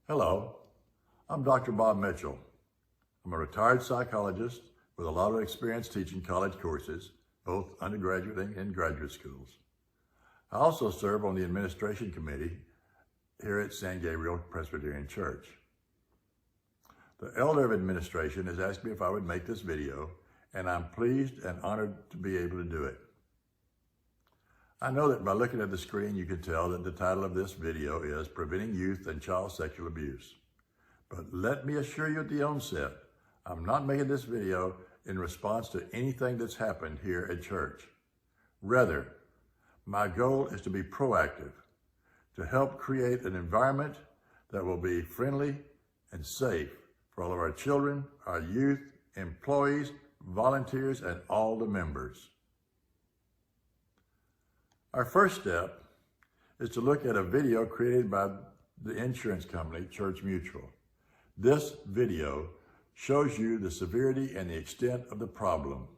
Hello, I'm Dr. Bob Mitchell. I'm a retired psychologist with a lot of experience teaching college courses, both undergraduate and graduate schools. I also serve on the administration committee here at San Gabriel Presbyterian Church. The Elder of Administration has asked me if I would make this video, and I'm pleased and honored to be able to do it. I know that by looking at the screen, you can tell that the title of this video is Preventing Youth and Child Sexual Abuse. But let me assure you at the onset, I'm not making this video in response to anything that's happened here at church. Rather, my goal is to be proactive, to help create an environment that will be friendly and safe for all of our children, our youth, employees, volunteers, and all the members. Our first step is to look at a video created by the insurance company, Church Mutual. This video shows you the severity and the extent of the problem.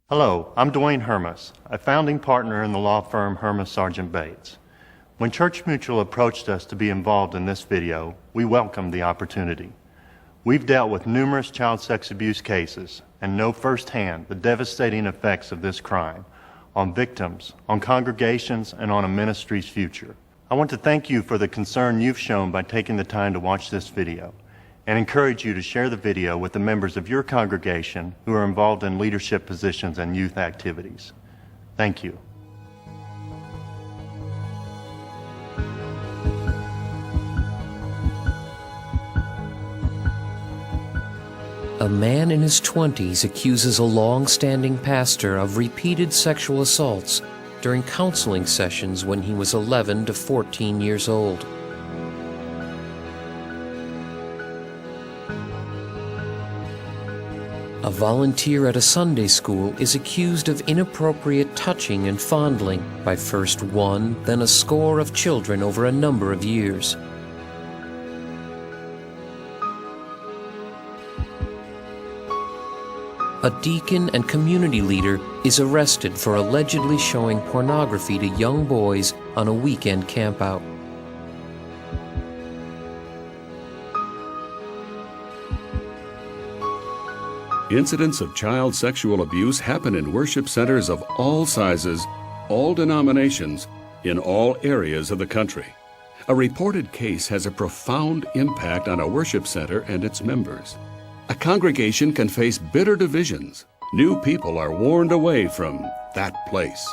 Hello, I'm Dwayne Hermas, a founding partner in the law firm Hermas Sargent Bates. When Church Mutual approached us to be involved in this video, we welcomed the opportunity. We've dealt with numerous child sex abuse cases and know firsthand the devastating effects of this crime on victims, on congregations, and on a ministry's future. I want to thank you for the concern you've shown by taking the time to watch this video, and encourage you to share the video with the members of your congregation who are involved in leadership positions and youth activities. Thank you. A man in his 20s accuses a long-standing pastor of repeated sexual assaults during counseling sessions when he was 11 to 14 years old. A volunteer at a Sunday school is accused of inappropriate touching and fondling by first one, then a score of children over a number of years. A deacon and community leader is arrested for allegedly showing pornography to young boys on a weekend campout. Incidents of child sexual abuse happen in worship centers of all sizes, all denominations, in all areas of the country. A reported case has a profound impact on a worship center and its members. A congregation can face bitter divisions. New people are warned away from that place.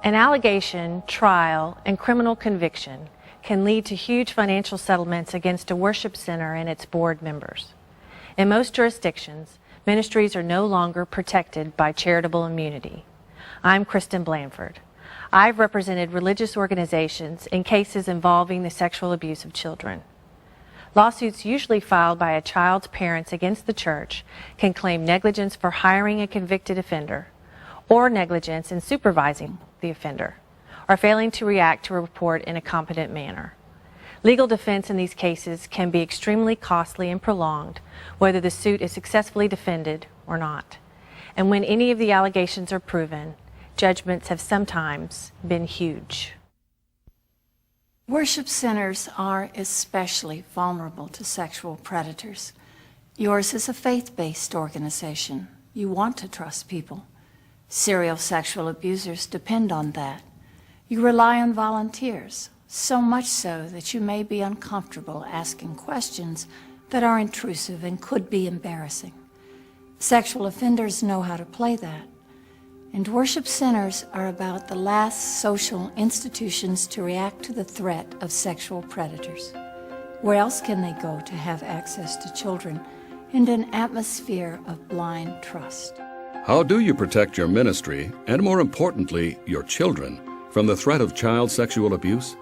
An allegation, trial, and criminal conviction can lead to huge financial settlements against a worship center and its board members. In most jurisdictions, ministries are no longer protected by charitable immunity. I'm Kristen Blanford. I've represented religious organizations in cases involving the sexual abuse of children. Lawsuits usually filed by a child's parents against the church can claim negligence for hiring a convicted offender, or negligence in supervising the offender, or failing to react to a report in a competent manner. Legal defense in these cases can be extremely costly and prolonged, whether the suit is successfully defended or not. And when any of the allegations are proven, judgments have sometimes been huge. Worship centers are especially vulnerable to sexual predators. Yours is a faith-based organization. You want to trust people. Serial sexual abusers depend on that. You rely on volunteers, so much so that you may be uncomfortable asking questions that are intrusive and could be embarrassing. Sexual offenders know how to play that. And worship centers are about the last social institutions to react to the threat of sexual predators. Where else can they go to have access to children in an atmosphere of blind trust? How do you protect your ministry, and more importantly, your children, from the threat of child sexual abuse?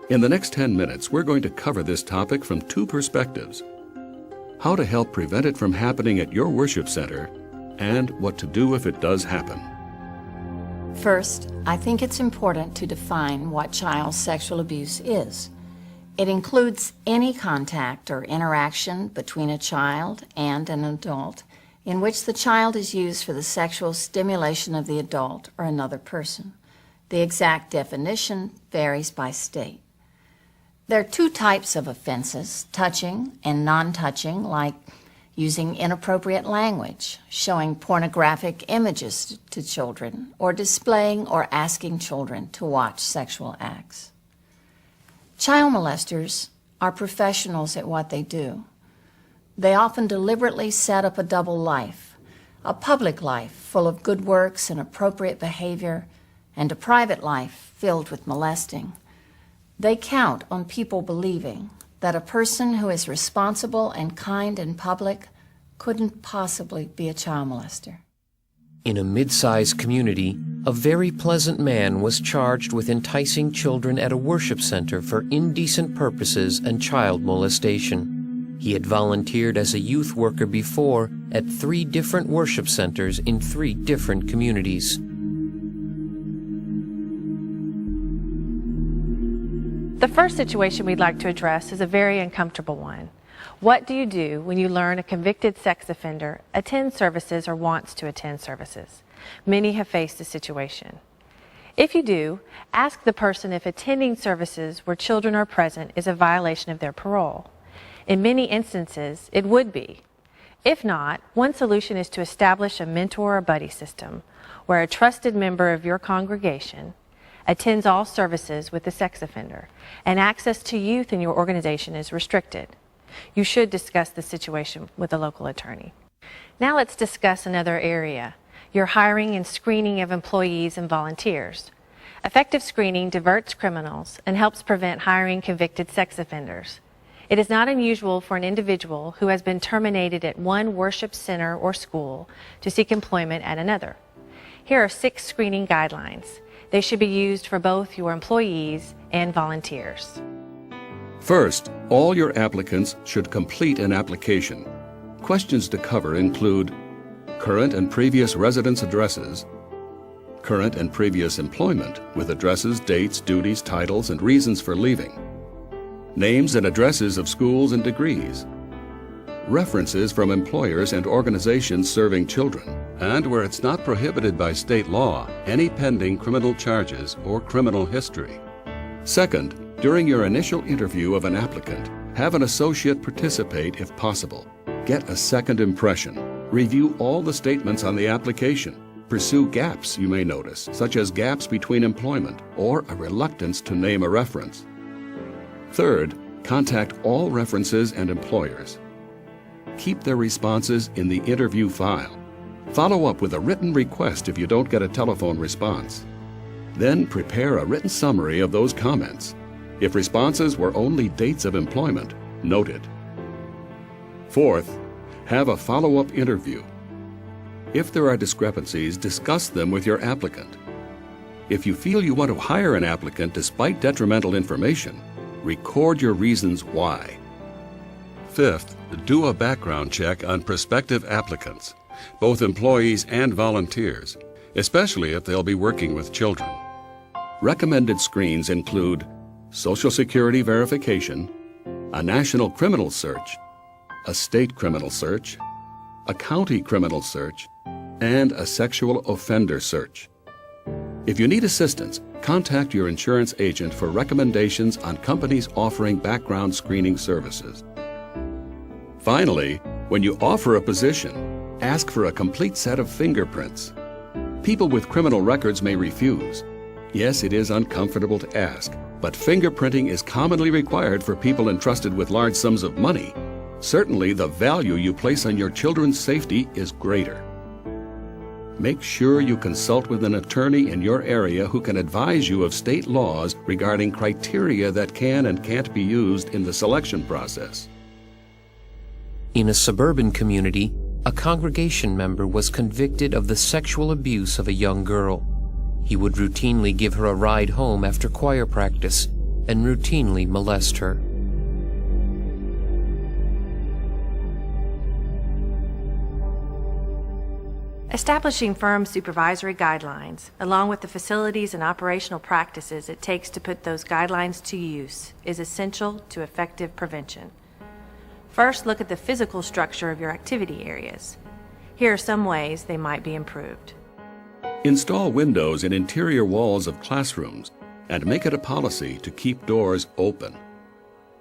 In the next 10 minutes, we're going to cover this topic from two perspectives: how to help prevent it from happening at your worship center, and what to do if it does happen. First, I think it's important to define what child sexual abuse is. It includes any contact or interaction between a child and an adult in which the child is used for the sexual stimulation of the adult or another person. The exact definition varies by state. There are two types of offenses, touching and non-touching, like using inappropriate language, showing pornographic images to children, or displaying or asking children to watch sexual acts. Child molesters are professionals at what they do. They often deliberately set up a double life, a public life full of good works and appropriate behavior, and a private life filled with molesting. They count on people believing that a person who is responsible and kind in public couldn't possibly be a child molester. In a mid-sized community, a very pleasant man was charged with enticing children at a worship center for indecent purposes and child molestation. He had volunteered as a youth worker before at 3 different worship centers in 3 different communities. The first situation we'd like to address is a very uncomfortable one. What do you do when you learn a convicted sex offender attends services or wants to attend services? Many have faced this situation. If you do, ask the person if attending services where children are present is a violation of their parole. In many instances, it would be. If not, one solution is to establish a mentor or buddy system where a trusted member of your congregation attends all services with the sex offender, and access to youth in your organization is restricted. You should discuss the situation with a local attorney. Now let's discuss another area, your hiring and screening of employees and volunteers. Effective screening diverts criminals and helps prevent hiring convicted sex offenders. It is not unusual for an individual who has been terminated at one worship center or school to seek employment at another. Here are 6 screening guidelines. They should be used for both your employees and volunteers. First, all your applicants should complete an application. Questions to cover include current and previous residence addresses, current and previous employment with addresses, dates, duties, titles, and reasons for leaving, names and addresses of schools and degrees, references from employers and organizations serving children, and where it's not prohibited by state law, any pending criminal charges or criminal history. Second, during your initial interview of an applicant, have an associate participate if possible. Get a second impression. Review all the statements on the application. Pursue gaps you may notice, such as gaps between employment or a reluctance to name a reference. Third, contact all references and employers. Keep their responses in the interview file. Follow up with a written request if you don't get a telephone response. Then prepare a written summary of those comments. If responses were only dates of employment, note it. Fourth, have a follow-up interview. If there are discrepancies, discuss them with your applicant. If you feel you want to hire an applicant despite detrimental information, record your reasons why. Fifth, do a background check on prospective applicants, both employees and volunteers, especially if they'll be working with children. Recommended screens include Social Security verification, a national criminal search, a state criminal search, a county criminal search, and a sexual offender search. If you need assistance, contact your insurance agent for recommendations on companies offering background screening services. Finally, when you offer a position, ask for a complete set of fingerprints. People with criminal records may refuse. Yes, it is uncomfortable to ask, but fingerprinting is commonly required for people entrusted with large sums of money. Certainly, the value you place on your children's safety is greater. Make sure you consult with an attorney in your area who can advise you of state laws regarding criteria that can and can't be used in the selection process. In a suburban community, a congregation member was convicted of the sexual abuse of a young girl. He would routinely give her a ride home after choir practice and routinely molest her. Establishing firm supervisory guidelines, along with the facilities and operational practices it takes to put those guidelines to use, is essential to effective prevention. First, look at the physical structure of your activity areas. Here are some ways they might be improved. Install windows in interior walls of classrooms and make it a policy to keep doors open.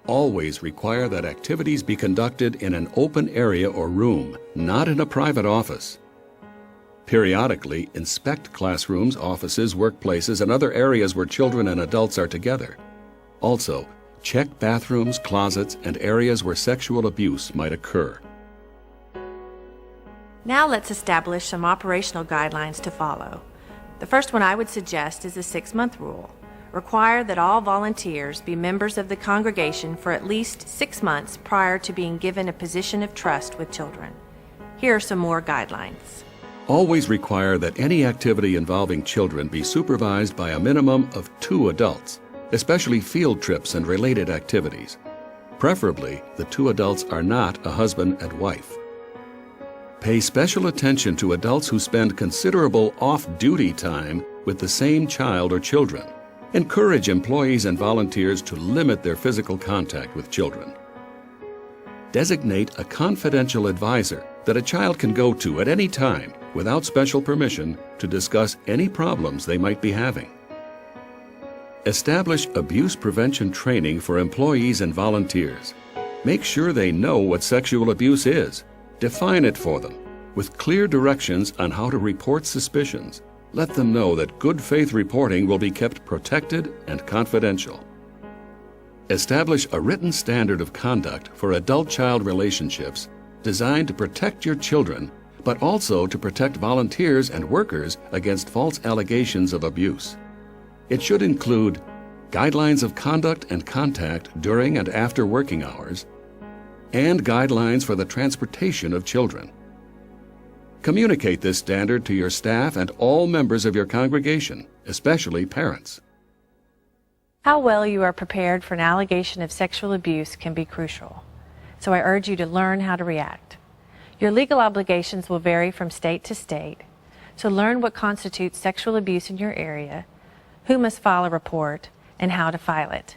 Always require that activities be conducted in an open area or room, not in a private office. Periodically, inspect classrooms, offices, workplaces, and other areas where children and adults are together. Also, check bathrooms, closets, and areas where sexual abuse might occur. Now let's establish some operational guidelines to follow. The first one I would suggest is the 6-month rule. Require that all volunteers be members of the congregation for at least 6 months prior to being given a position of trust with children. Here are some more guidelines. Always require that any activity involving children be supervised by a minimum of 2 adults, especially field trips and related activities. Preferably, the 2 adults are not a husband and wife. Pay special attention to adults who spend considerable off-duty time with the same child or children. Encourage employees and volunteers to limit their physical contact with children. Designate a confidential advisor that a child can go to at any time without special permission to discuss any problems they might be having. Establish abuse prevention training for employees and volunteers. Make sure they know what sexual abuse is. Define it for them, with clear directions on how to report suspicions. Let them know that good faith reporting will be kept protected and confidential. Establish a written standard of conduct for adult-child relationships designed to protect your children, but also to protect volunteers and workers against false allegations of abuse. It should include guidelines of conduct and contact during and after working hours, and guidelines for the transportation of children. Communicate this standard to your staff and all members of your congregation, especially parents. How well you are prepared for an allegation of sexual abuse can be crucial, so I urge you to learn how to react. Your legal obligations will vary from state to state, so learn what constitutes sexual abuse in your area, who must file a report, and how to file it.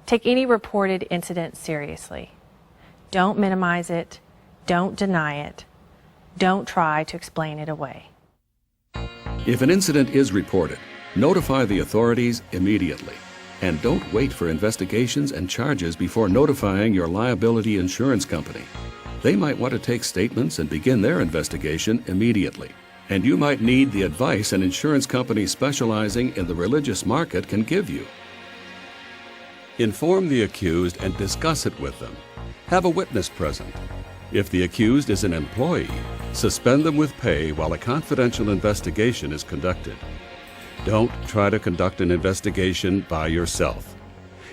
Take any reported incident seriously. Don't minimize it, don't deny it, don't try to explain it away. If an incident is reported, notify the authorities immediately. And don't wait for investigations and charges before notifying your liability insurance company. They might want to take statements and begin their investigation immediately. And you might need the advice an insurance company specializing in the religious market can give you. Inform the accused and discuss it with them. Have a witness present. If the accused is an employee, suspend them with pay while a confidential investigation is conducted. Don't try to conduct an investigation by yourself.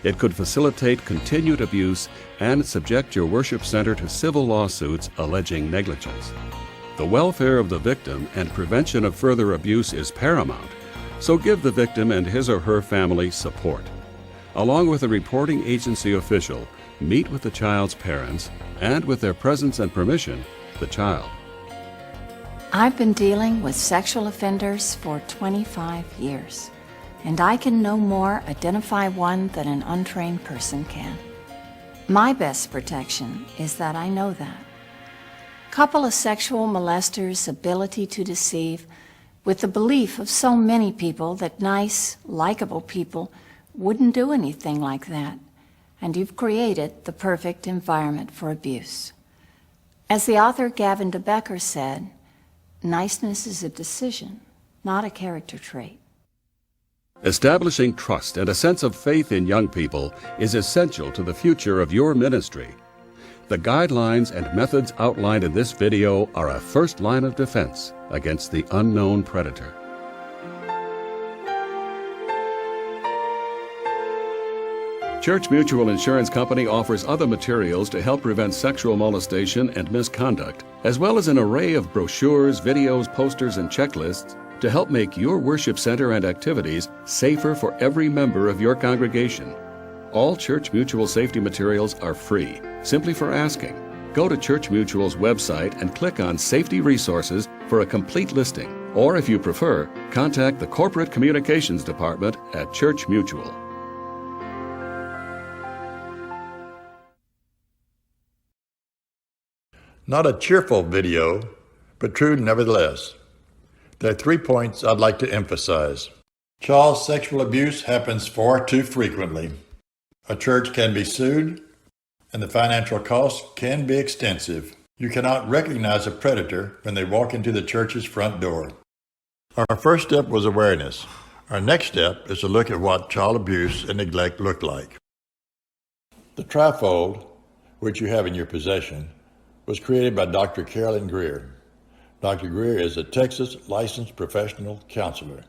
It could facilitate continued abuse and subject your worship center to civil lawsuits alleging negligence. The welfare of the victim and prevention of further abuse is paramount, so give the victim and his or her family support. Along with a reporting agency official, meet with the child's parents and, with their presence and permission, the child. I've been dealing with sexual offenders for 25 years, and I can no more identify one than an untrained person can. My best protection is that I know that. Couple a sexual molester's ability to deceive with the belief of so many people that nice, likable people wouldn't do anything like that, and you've created the perfect environment for abuse. As the author Gavin de Becker said, niceness is a decision, not a character trait. Establishing trust and a sense of faith in young people is essential to the future of your ministry. The guidelines and methods outlined in this video are a first line of defense against the unknown predator. Church Mutual Insurance Company offers other materials to help prevent sexual molestation and misconduct, as well as an array of brochures, videos, posters, and checklists to help make your worship center and activities safer for every member of your congregation. All Church Mutual safety materials are free, simply for asking. Go to Church Mutual's website and click on Safety Resources For a complete listing, or if you prefer, contact the Corporate Communications Department at Church Mutual. Not a cheerful video, but true nevertheless. There are 3 points I'd like to emphasize. Child sexual abuse happens far too frequently. A church can be sued, and the financial costs can be extensive. You cannot recognize a predator when they walk into the church's front door. Our first step was awareness. Our next step is to look at what child abuse and neglect look like. The trifold, which you have in your possession, was created by Dr. Carolyn Greer. Dr. Greer is a Texas licensed professional counselor,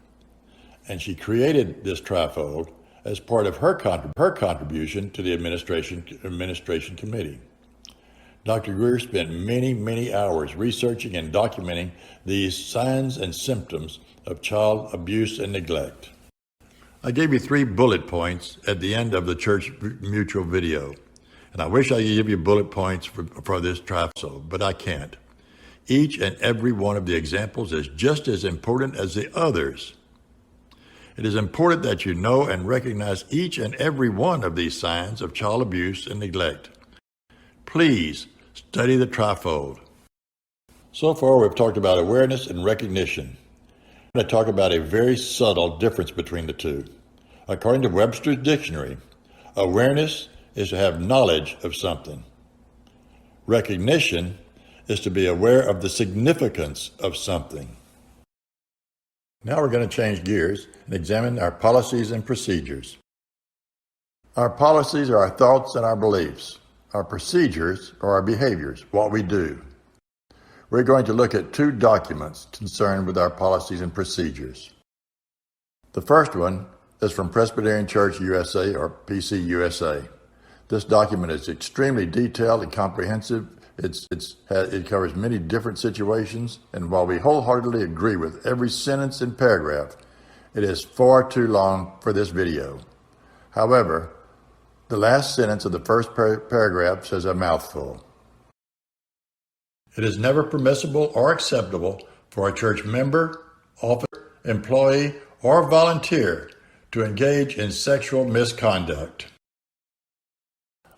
and she created this trifold as part of her contribution to the administration committee. Dr. Greer spent many hours researching and documenting these signs and symptoms of child abuse and neglect. I gave you 3 bullet points at the end of the Church Mutual video, and I wish I could give you bullet points for this trifold, but I can't. Each and every one of the examples is just as important as the others. It is important that you know and recognize each and every one of these signs of child abuse and neglect. Please study the trifold. So far, we've talked about awareness and recognition. I'm going to talk about a very subtle difference between the two. According to Webster's dictionary, awareness is to have knowledge of something. Recognition is to be aware of the significance of something. Now we're going to change gears and examine our policies and procedures. Our policies are our thoughts and our beliefs. Our procedures are our behaviors, what we do. We're going to look at 2 documents concerned with our policies and procedures. The first one is from Presbyterian Church USA, or PCUSA. This document is extremely detailed and comprehensive. It covers many different situations, and while we wholeheartedly agree with every sentence and paragraph, it is far too long for this video. However, the last sentence of the first paragraph says a mouthful. It is never permissible or acceptable for a church member, officer, employee, or volunteer to engage in sexual misconduct.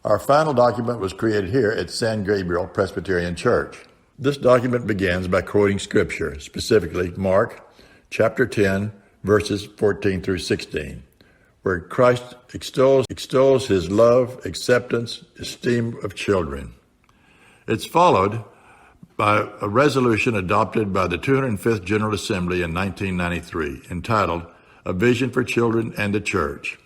Our final document was created here at San Gabriel Presbyterian Church. This document begins by quoting Scripture, specifically Mark chapter 10, verses 14 through 16, where Christ extols his love, acceptance, esteem of children. It's followed by a resolution adopted by the 205th General Assembly in 1993, entitled A Vision for Children and the Church.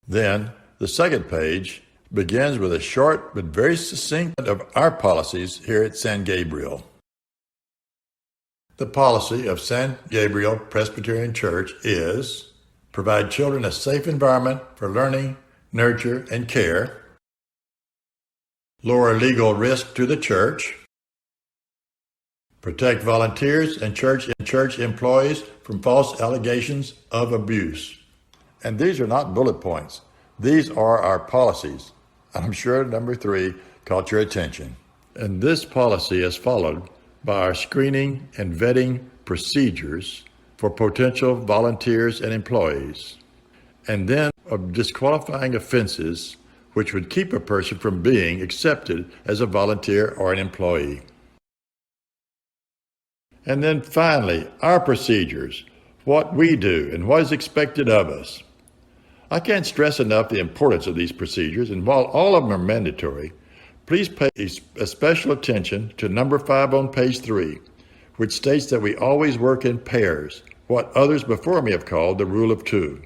Then, the second page begins with a short but very succinct of our policies here at San Gabriel. The policy of San Gabriel Presbyterian Church is provide children a safe environment for learning, nurture, and care, lower legal risk to the church, protect volunteers and church employees from false allegations of abuse. And these are not bullet points. These are our policies. I'm sure number 3 caught your attention. And this policy is followed by our screening and vetting procedures for potential volunteers and employees, and then of disqualifying offenses which would keep a person from being accepted as a volunteer or an employee. And then finally, our procedures, what we do and what is expected of us. I can't stress enough the importance of these procedures, and while all of them are mandatory, please pay a special attention to number 5 on page 3, which states that we always work in pairs, what others before me have called the rule of 2.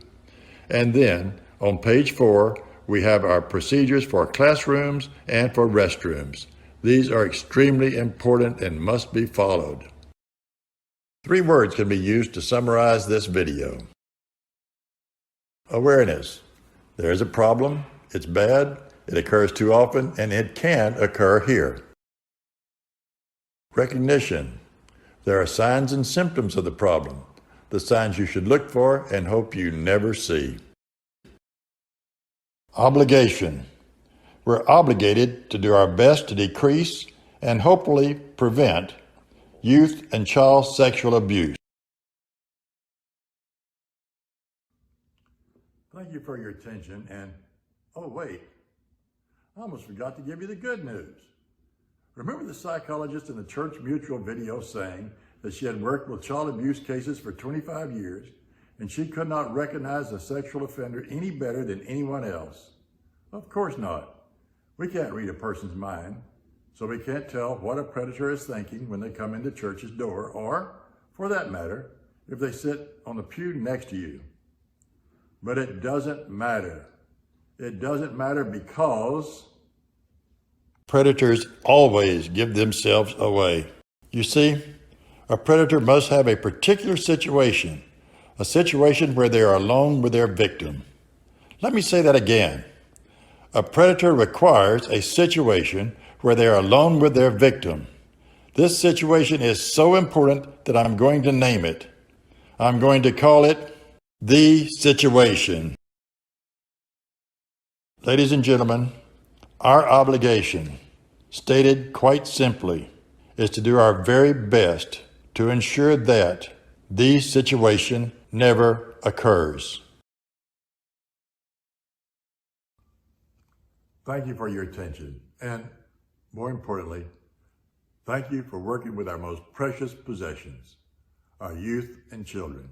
And then, on page 4, we have our procedures for classrooms and for restrooms. These are extremely important and must be followed. 3 words can be used to summarize this video. Awareness. There is a problem, it's bad, it occurs too often, and it can occur here. Recognition. There are signs and symptoms of the problem, the signs you should look for and hope you never see. Obligation. We're obligated to do our best to decrease and hopefully prevent youth and child sexual abuse. Thank you for your attention, and oh wait, I almost forgot to give you the good news. Remember the psychologist in the Church Mutual video saying that she had worked with child abuse cases for 25 years and she could not recognize a sexual offender any better than anyone else? Of course not. We can't read a person's mind, so we can't tell what a predator is thinking when they come into church's door, or, for that matter, if they sit on the pew next to you. But it doesn't matter. It doesn't matter because predators always give themselves away. You see, a predator must have a particular situation, a situation where they are alone with their victim. Let me say that again. A predator requires a situation where they are alone with their victim. This situation is so important that I'm going to name it. I'm going to call it the situation. Ladies and gentlemen, our obligation, stated quite simply, is to do our very best to ensure that the situation never occurs. Thank you for your attention, and more importantly, thank you for working with our most precious possessions, our youth and children.